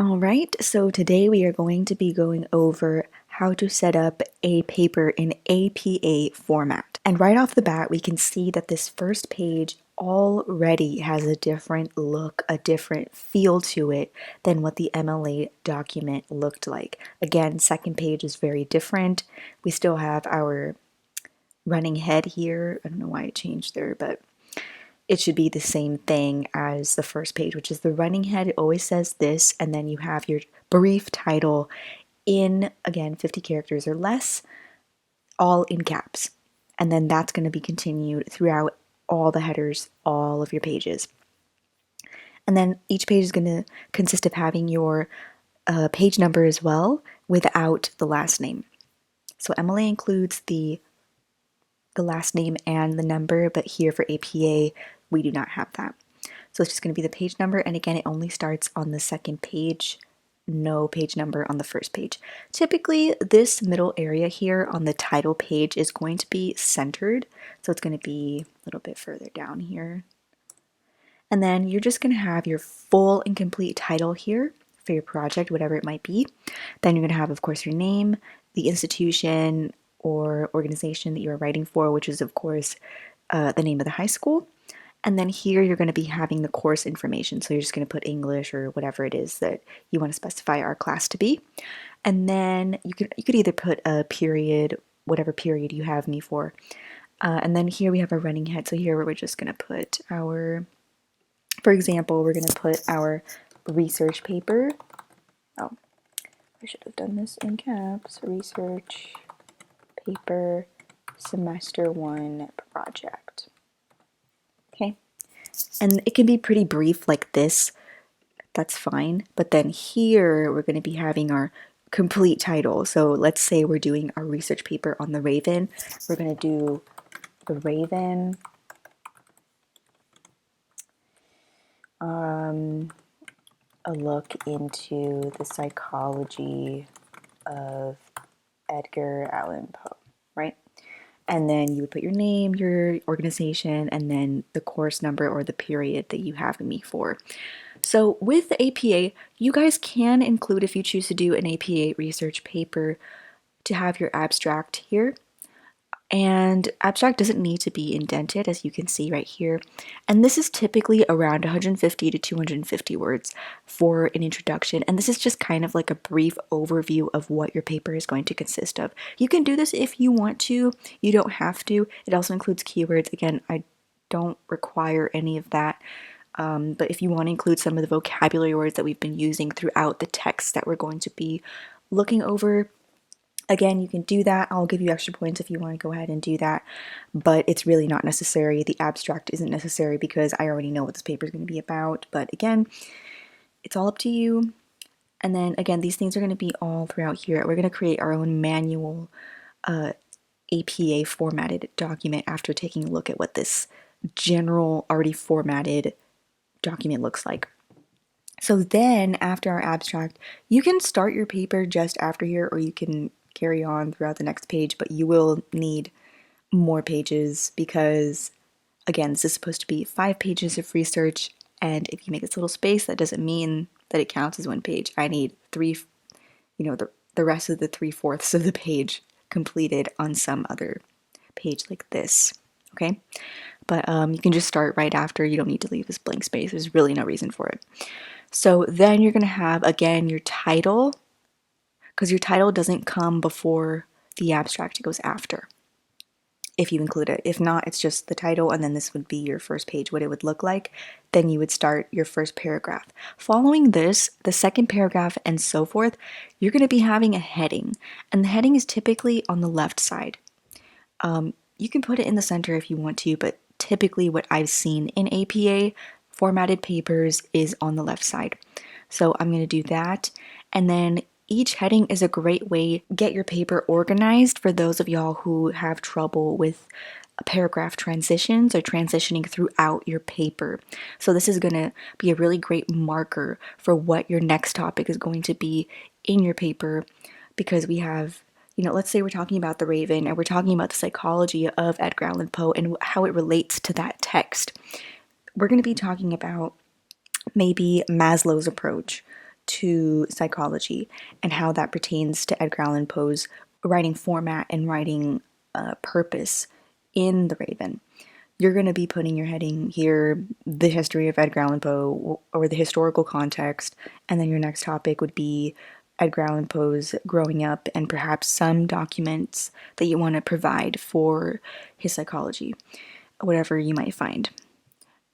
All right, so today we are going to be going over how to set up a paper in APA format. And right off the bat, we can see that this first page already has a different look, a different feel to it than what the MLA document looked like. Again, second page is very different. We still have our running head here. I don't know why it changed there, but it should be the same thing as the first page, which is the running head. It always says this, and then you have your brief title in, again, 50 characters or less, all in caps. And then that's going to be continued throughout all the headers, all of your pages. And then each page is going to consist of having your page number as well without the last name. So MLA includes the last name and the number, but here for APA, we do not have that. So it's just going to be the page number, and again, it only starts on the second page, no page number on the first page. Typically, this middle area here on the title page is going to be centered, so it's going to be a little bit further down here. And then you're just going to have your full and complete title here for your project, whatever it might be. Then you're going to have, of course, your name, the institution or organization that you're writing for, which is, of course, the name of the high school. And then here you're going to be having the course information. So you're just going to put English or whatever it is that you want to specify our class to be. And then you could either put a period, whatever period you have me for. And then here we have a running head. So here we're just going to put our, for example, we're going to put our research paper. Oh, I should have done this in caps. Research paper semester 1 project. Okay. And it can be pretty brief like this. That's fine. But then here we're going to be having our complete title. So let's say we're doing our research paper on the Raven. We're going to do the Raven. A look into the psychology of Edgar Allan Poe, right? And then you would put your name, your organization, and then the course number or the period that you have me for. So with the APA, you guys can include, if you choose to do an APA research paper, to have your abstract here. And abstract doesn't need to be indented, as you can see right here. And this is typically around 150 to 250 words for an introduction. And this is just kind of like a brief overview of what your paper is going to consist of. You can do this if you want to. You don't have to. It also includes keywords. Again, I don't require any of that. But if you want to include some of the vocabulary words that we've been using throughout the text that we're going to be looking over, again, you can do that. I'll give you extra points if you want to go ahead and do that, but it's really not necessary. The abstract isn't necessary because I already know what this paper is going to be about, but again, it's all up to you. And then again, these things are going to be all throughout here. We're going to create our own manual APA formatted document after taking a look at what this general already formatted document looks like. So then after our abstract, you can start your paper just after here, or you can carry on throughout the next page, but you will need more pages because, again, this is supposed to be 5 pages of research, and if you make this little space, that doesn't mean that it counts as 1 page. I need 3, the rest of the 3/4 of the page completed on some other page like this, okay? But you can just start right after. You don't need to leave this blank space. There's really no reason for it. So then you're going to have, again, your title, because your title doesn't come before the abstract, it goes after, if you include it. If not, it's just the title, and then this would be your first page, what it would look like. Then you would start your first paragraph. Following this, the second paragraph and so forth, you're going to be having a heading, and the heading is typically on the left side. You can put it in the center if you want to, but typically what I've seen in APA formatted papers is on the left side. So I'm going to do that, and then each heading is a great way to get your paper organized for those of y'all who have trouble with paragraph transitions or transitioning throughout your paper. So this is going to be a really great marker for what your next topic is going to be in your paper, because we have, let's say we're talking about the Raven and we're talking about the psychology of Edgar Allan Poe and how it relates to that text. We're going to be talking about maybe Maslow's approach, to psychology and how that pertains to Edgar Allan Poe's writing format and writing purpose in The Raven. You're going to be putting your heading here, the history of Edgar Allan Poe or the historical context, and then your next topic would be Edgar Allan Poe's growing up and perhaps some documents that you want to provide for his psychology, whatever you might find.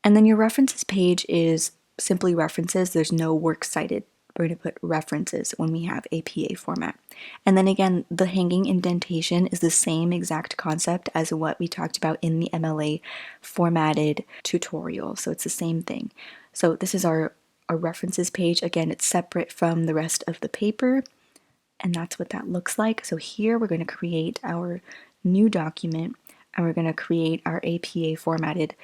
And then your references page is simply references. There's no works cited. We're going to put references when we have APA format. And then again, the hanging indentation is the same exact concept as what we talked about in the MLA formatted tutorial. So it's the same thing. So this is our references page. Again, it's separate from the rest of the paper, and that's what that looks like. So here we're going to create our new document, and we're going to create our APA formatted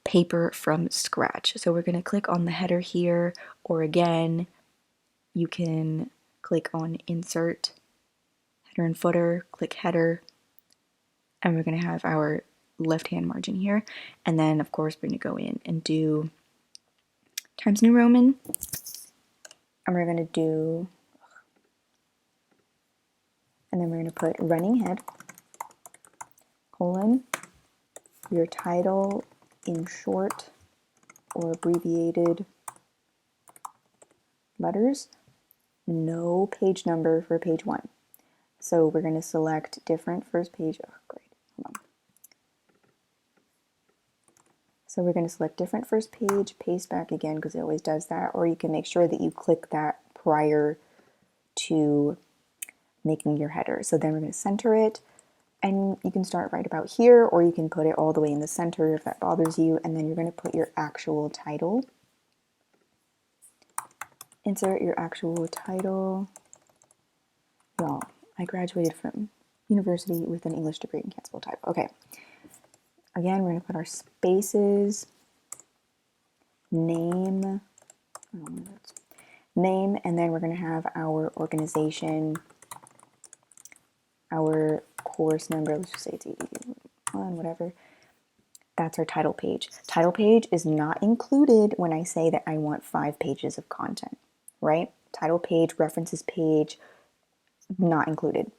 paper from scratch. So we're going to click on the header here, or again, you can click on insert, header and footer, click header, and we're going to have our left-hand margin here. And then of course, we're going to go in and do Times New Roman, and we're going to do, and then we're going to put running head, colon, your title in short or abbreviated letters, no page number for page 1. So we're going to select different first page. Oh, great. Hold on. So we're going to select different first page, paste back again because it always does that, or you can make sure that you click that prior to making your header. So then we're going to center it, and you can start right about here, or you can put it all the way in the center if that bothers you, and then you're going to put your actual title. Insert your actual title. Y'all, I graduated from university with an English degree and can't spell type. Okay. Again, we're going to put our spaces, name, and then we're going to have our organization, our course number, let's just say it's 81, whatever. That's our title page. Title page is not included when I say that I want 5 pages of content, right? Title page, references page, not included.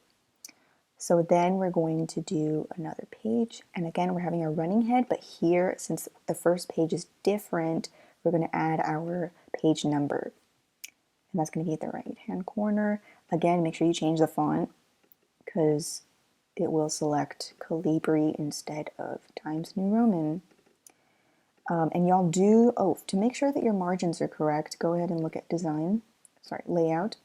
So then we're going to do another page, and again we're having a running head, but here, since the first page is different, we're going to add our page number, and that's going to be at the right hand corner. Again, make sure you change the font because it will select Calibri instead of Times New Roman. And y'all do, to make sure that your margins are correct, go ahead and look at layout,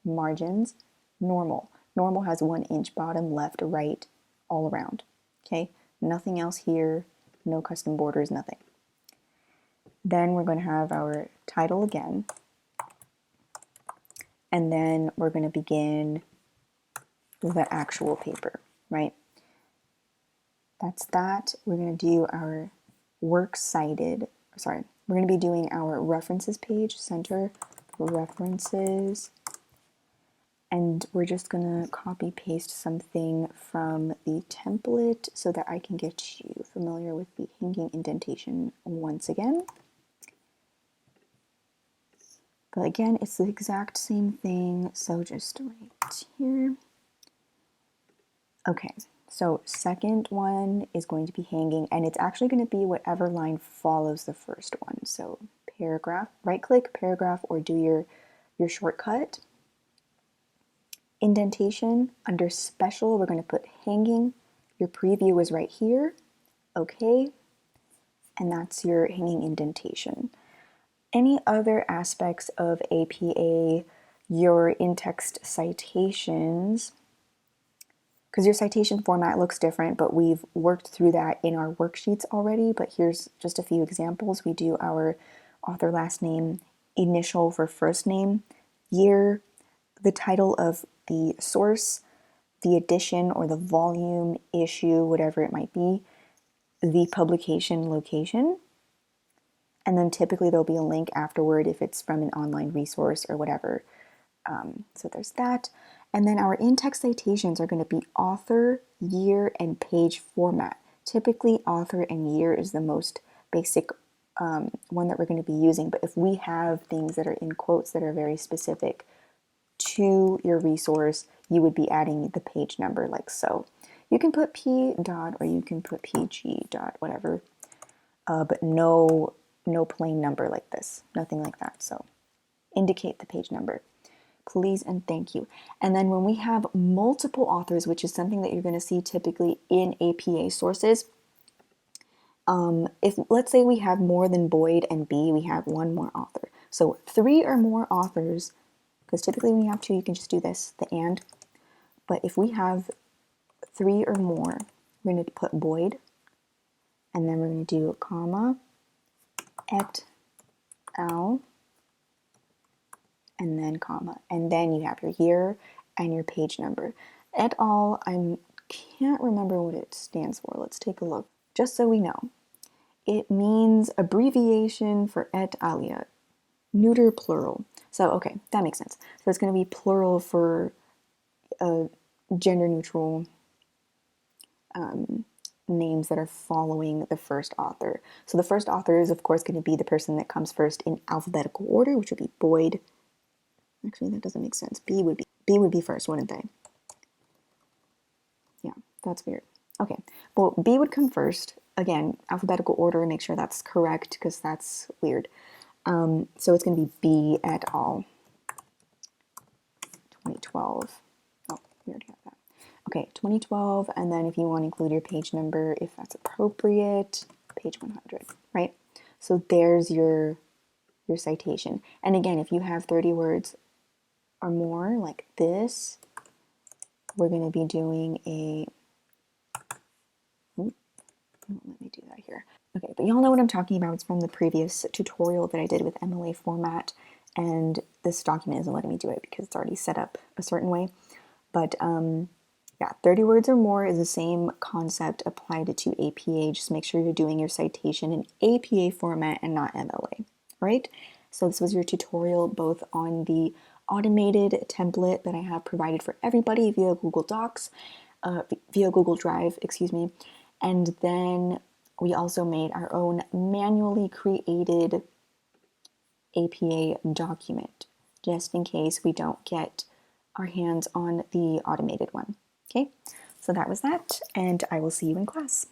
margins, normal. Normal has 1 inch bottom, left, right, all around. Okay, nothing else here, no custom borders, nothing. Then we're going to have our title again, and then we're going to begin with the actual paper, right? That's that. We're going to do our works cited, we're going to be doing our references page, center, references, and we're just going to copy paste something from the template so that I can get you familiar with the hanging indentation once again. But again, it's the exact same thing, so just right here. Okay, so second one is going to be hanging, and it's actually going to be whatever line follows the first one. So paragraph, right click, paragraph, or do your shortcut. Indentation, under special, we're going to put hanging. Your preview is right here. Okay, and that's your hanging indentation. Any other aspects of APA, your in-text citations, because your citation format looks different, but we've worked through that in our worksheets already, but here's just a few examples. We do our author last name, initial for first name, year, the title of the source, the edition or the volume, issue, whatever it might be, the publication location, and then typically there'll be a link afterward if it's from an online resource or whatever. So there's that. And then our in-text citations are going to be author, year, and page format. Typically, author and year is the most basic one that we're going to be using, but if we have things that are in quotes that are very specific to your resource, you would be adding the page number like so. You can put P dot or you can put PG dot, whatever, but no plain number like this, nothing like that. So indicate the page number, please and thank you. And then when we have multiple authors, which is something that you're going to see typically in APA sources, if let's say we have more than Boyd and B, we have one more author. So 3 or more authors, because typically when you have 2, you can just do this, the and. But if we have 3 or more, we're going to put Boyd, and then we're going to do comma, et al, and then comma, and then you have your year and your page number. Et al, I can't remember what it stands for. Let's take a look, just so we know. It means abbreviation for et alia, neuter plural. So, okay, that makes sense. So it's going to be plural for gender neutral names that are following the first author. So the first author is, of course, going to be the person that comes first in alphabetical order, which would be Boyd. Actually, that doesn't make sense. B would be first, wouldn't they? Yeah, that's weird. Okay, well, B would come first. Again, alphabetical order, make sure that's correct because that's weird. So it's going to be B et al. 2012. Oh, we already have that. Okay, 2012, and then if you want to include your page number, if that's appropriate, page 100, right? So there's your citation. And again, if you have 30 words or more like this, we're going to be doing a, let me do that here. Okay, but y'all know what I'm talking about. It's from the previous tutorial that I did with MLA format, and this document isn't letting me do it because it's already set up a certain way. But yeah, 30 words or more is the same concept applied to APA. Just make sure you're doing your citation in APA format and not MLA, right? So this was your tutorial both on the automated template that I have provided for everybody via Google Docs, via Google Drive, excuse me. And then we also made our own manually created APA document, just in case we don't get our hands on the automated one. Okay, so that was that, and I will see you in class.